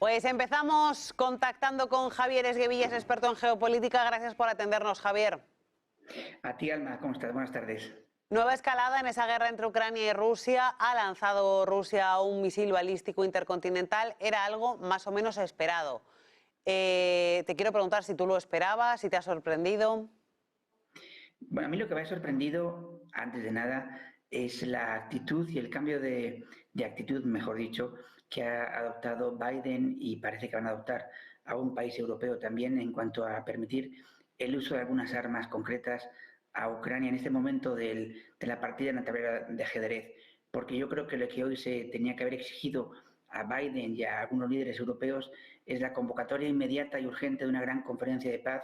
Pues empezamos contactando con Javier Esguevillas, experto en geopolítica. Gracias por atendernos, Javier. A ti, Alma, ¿cómo estás? Buenas tardes. Nueva escalada en esa guerra entre Ucrania y Rusia. Ha lanzado Rusia un misil balístico intercontinental. Era algo más o menos esperado. Te quiero preguntar si tú lo esperabas, si te ha sorprendido. Bueno, a mí lo que me ha sorprendido, antes de nada, es la actitud y el cambio de actitud, mejor dicho, que ha adoptado Biden y parece que van a adoptar a un país europeo también en cuanto a permitir el uso de algunas armas concretas a Ucrania en este momento de la partida en la tablera de ajedrez. Porque yo creo que lo que hoy se tenía que haber exigido a Biden y a algunos líderes europeos es la convocatoria inmediata y urgente de una gran conferencia de paz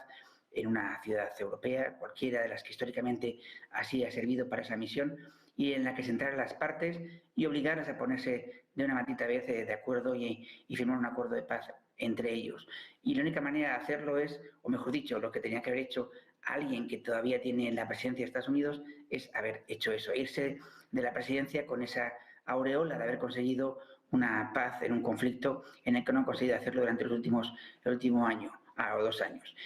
en una ciudad europea, cualquiera de las que históricamente así ha servido para esa misión, y en la que centrar las partes y obligarlas a ponerse de una maldita vez de acuerdo y firmar un acuerdo de paz entre ellos. Y la única manera de hacerlo es, o mejor dicho, lo que tenía que haber hecho alguien que todavía tiene la presidencia de Estados Unidos, es haber hecho eso, irse de la presidencia con esa aureola de haber conseguido una paz en un conflicto en el que no han conseguido hacerlo durante el último año o 2 años.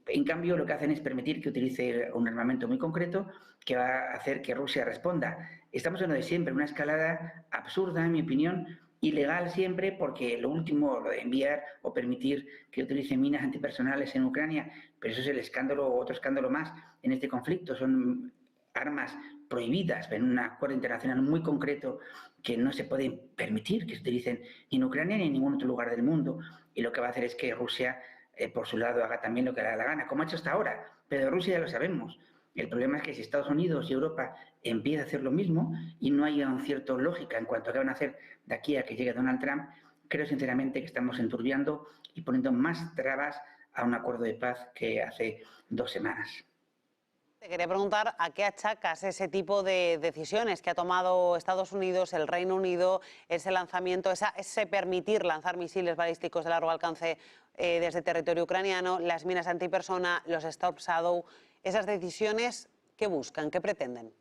En cambio, lo que hacen es permitir que utilice un armamento muy concreto que va a hacer que Rusia responda. Estamos en lo de siempre, una escalada absurda, en mi opinión, ilegal siempre, porque lo último, lo de enviar o permitir que utilice minas antipersonales en Ucrania, pero eso es el escándalo, otro escándalo más en este conflicto, son armas prohibidas en un acuerdo internacional muy concreto que no se puede permitir que se utilicen ni en Ucrania ni en ningún otro lugar del mundo. Y lo que va a hacer es que Rusia, por su lado, haga también lo que le da la gana, como ha hecho hasta ahora. Pero de Rusia ya lo sabemos. El problema es que si Estados Unidos y Europa empiezan a hacer lo mismo y no haya una cierta lógica en cuanto a qué van a hacer de aquí a que llegue Donald Trump, creo sinceramente que estamos enturbiando y poniendo más trabas a un acuerdo de paz que hace 2 semanas. Te quería preguntar a qué achacas ese tipo de decisiones que ha tomado Estados Unidos, el Reino Unido, ese lanzamiento, ese permitir lanzar misiles balísticos de largo alcance desde territorio ucraniano, las minas antipersona, los Storm Shadow. Esas decisiones, ¿qué buscan? ¿Qué pretenden?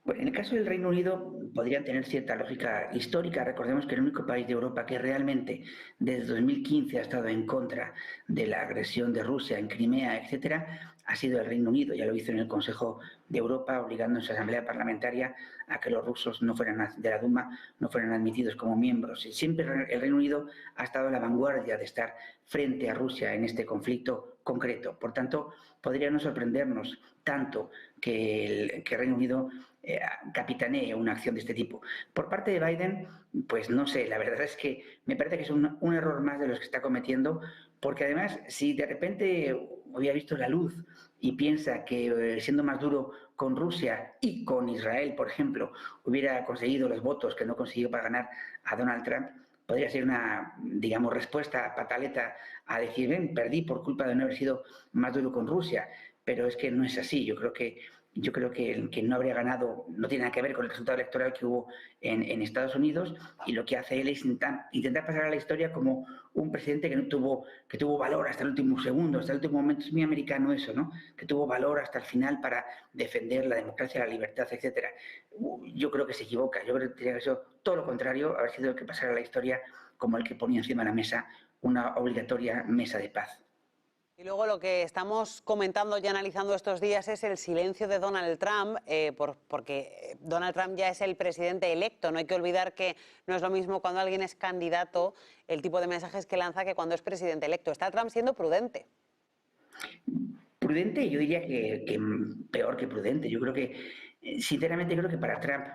Bueno, en el caso del Reino Unido podrían tener cierta lógica histórica. Recordemos que el único país de Europa que realmente desde 2015 ha estado en contra de la agresión de Rusia en Crimea, etcétera, ha sido el Reino Unido. Ya lo hizo en el Consejo de Europa, obligando en su asamblea parlamentaria a que los rusos no fueran de la Duma no fueran admitidos como miembros. Y siempre el Reino Unido ha estado a la vanguardia de estar frente a Rusia en este conflicto concreto. Por tanto, podría no sorprendernos tanto que el Reino Unido capitanee una acción de este tipo. Por parte de Biden, pues no sé, la verdad es que me parece que es un error más de los que está cometiendo, porque además, si de repente hubiera visto la luz y piensa que siendo más duro con Rusia y con Israel, por ejemplo, hubiera conseguido los votos que no consiguió para ganar a Donald Trump, podría ser una, digamos, respuesta pataleta a decir, ven, perdí por culpa de no haber sido más duro con Rusia, pero es que no es así. Yo creo que el que no habría ganado no tiene nada que ver con el resultado electoral que hubo en Estados Unidos, y lo que hace él es intentar pasar a la historia como un presidente que tuvo valor hasta el último segundo, hasta el último momento. Es muy americano eso, ¿no? Que tuvo valor hasta el final para defender la democracia, la libertad, etcétera. Yo creo que se equivoca. Yo creo que tendría que ser todo lo contrario, haber sido el que pasara a la historia como el que ponía encima de la mesa una obligatoria mesa de paz. Y luego lo que estamos comentando y analizando estos días es el silencio de Donald Trump, porque Donald Trump ya es el presidente electo. No hay que olvidar que no es lo mismo cuando alguien es candidato, el tipo de mensajes que lanza, que cuando es presidente electo. ¿Está Trump siendo prudente? Prudente, yo diría que peor que prudente. Yo creo sinceramente creo que para Trump,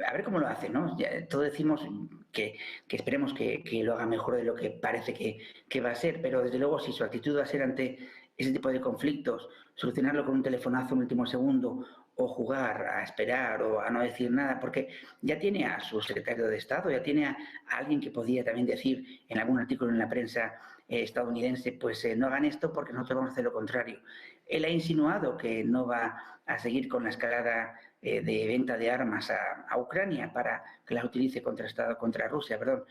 a ver cómo lo hace, ¿no? Ya, todos decimos que esperemos que lo haga mejor de lo que parece que va a ser, pero desde luego si su actitud va a ser ante ese tipo de conflictos, solucionarlo con un telefonazo en el último segundo, o jugar a esperar o a no decir nada, porque ya tiene a su secretario de Estado, ya tiene a alguien que podía también decir en algún artículo en la prensa estadounidense, pues no hagan esto porque nosotros vamos a hacer lo contrario. Él ha insinuado que no va a seguir con la escalada de venta de armas a Ucrania para que las utilice contra Rusia, perdón.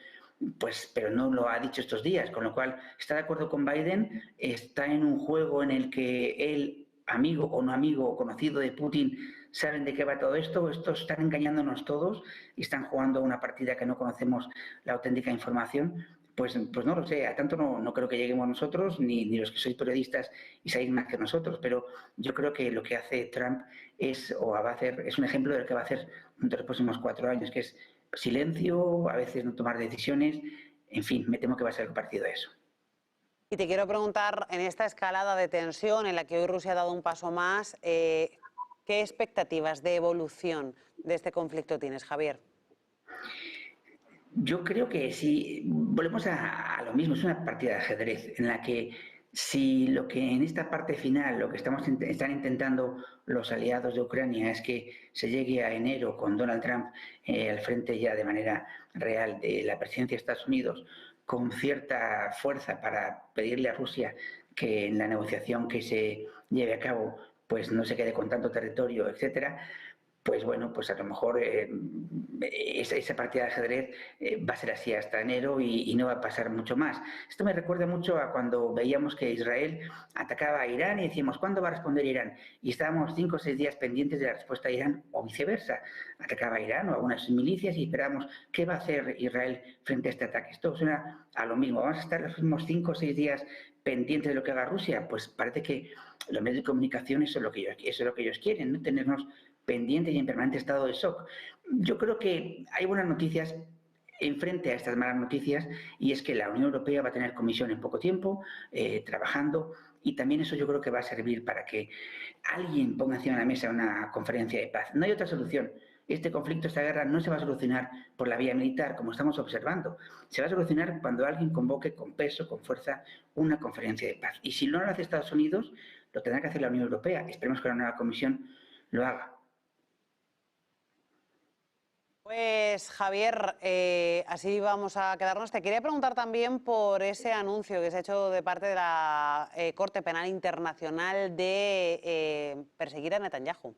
Pues, pero no lo ha dicho estos días, con lo cual está de acuerdo con Biden, está en un juego en el que él, amigo o no amigo o conocido de Putin, saben de qué va todo esto. Estos están engañándonos todos y están jugando una partida que no conocemos la auténtica información. pues no lo sé, a tanto no creo que lleguemos nosotros, ni los que sois periodistas y sabéis más que nosotros, pero yo creo que lo que hace Trump va a hacer, es un ejemplo de lo que va a hacer durante los próximos 4 años, que es silencio, a veces no tomar decisiones, en fin, me temo que va a ser algo parecido a eso. Y te quiero preguntar, en esta escalada de tensión en la que hoy Rusia ha dado un paso más, ¿qué expectativas de evolución de este conflicto tienes, Javier? Yo creo que si volvemos a lo mismo, es una partida de ajedrez en la que si lo que en esta parte final, lo que están intentando los aliados de Ucrania es que se llegue a enero con Donald Trump al frente ya de manera real de la presidencia de Estados Unidos, con cierta fuerza para pedirle a Rusia que en la negociación que se lleve a cabo pues no se quede con tanto territorio, etcétera, pues bueno, pues a lo mejor esa partida de ajedrez va a ser así hasta enero y no va a pasar mucho más. Esto me recuerda mucho a cuando veíamos que Israel atacaba a Irán y decíamos, ¿cuándo va a responder Irán? Y estábamos 5 o 6 días pendientes de la respuesta de Irán o viceversa. Atacaba a Irán o a algunas milicias y esperábamos qué va a hacer Israel frente a este ataque. Esto suena a lo mismo. Vamos a estar los últimos 5 o 6 días pendientes de lo que haga Rusia. Pues parece que los medios de comunicación eso es lo que ellos quieren, no tenernos pendientes y en permanente estado de shock. Yo creo que hay buenas noticias enfrente a estas malas noticias y es que la Unión Europea va a tener comisión en poco tiempo, trabajando, y también eso yo creo que va a servir para que alguien ponga encima de la mesa una conferencia de paz. No hay otra solución. Este conflicto, esta guerra, no se va a solucionar por la vía militar, como estamos observando. Se va a solucionar cuando alguien convoque con peso, con fuerza, una conferencia de paz. Y si no lo hace Estados Unidos, lo tendrá que hacer la Unión Europea. Esperemos que la nueva comisión lo haga. Pues Javier, así vamos a quedarnos. Te quería preguntar también por ese anuncio que se ha hecho de parte de la Corte Penal Internacional de perseguir a Netanyahu.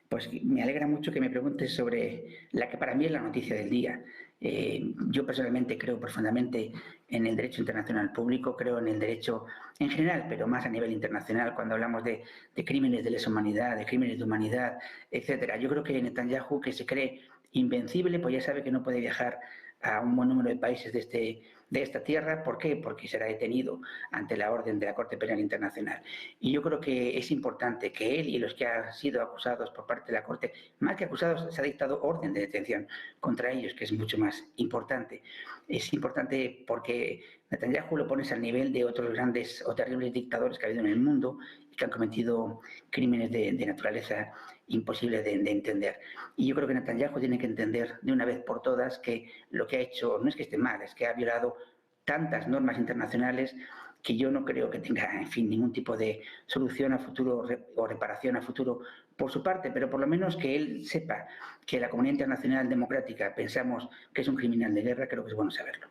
Pues me alegra mucho que me preguntes sobre la que para mí es la noticia del día. Yo personalmente creo profundamente en el derecho internacional público, creo en el derecho en general, pero más a nivel internacional, cuando hablamos de crímenes de lesa humanidad, de crímenes de humanidad, etcétera. Yo creo que Netanyahu, que se cree invencible, pues ya sabe que no puede viajar a un buen número de países de esta tierra. ¿Por qué? Porque será detenido ante la orden de la Corte Penal Internacional. Y yo creo que es importante que él y los que han sido acusados por parte de la Corte, más que acusados, se ha dictado orden de detención contra ellos, que es mucho más importante. Es importante porque Netanyahu lo pones al nivel de otros grandes o terribles dictadores que ha habido en el mundo y que han cometido crímenes de naturaleza imposible de entender. Y yo creo que Netanyahu tiene que entender de una vez por todas que lo que ha hecho no es que esté mal, es que ha violado tantas normas internacionales que yo no creo que tenga, en fin, ningún tipo de solución a futuro o reparación a futuro por su parte, pero por lo menos que él sepa que la comunidad internacional democrática pensamos que es un criminal de guerra, creo que es bueno saberlo.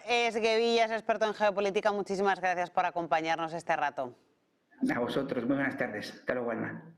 Esguevillas, experto en geopolítica, muchísimas gracias por acompañarnos este rato. A vosotros, muy buenas tardes. Hasta luego, Alma.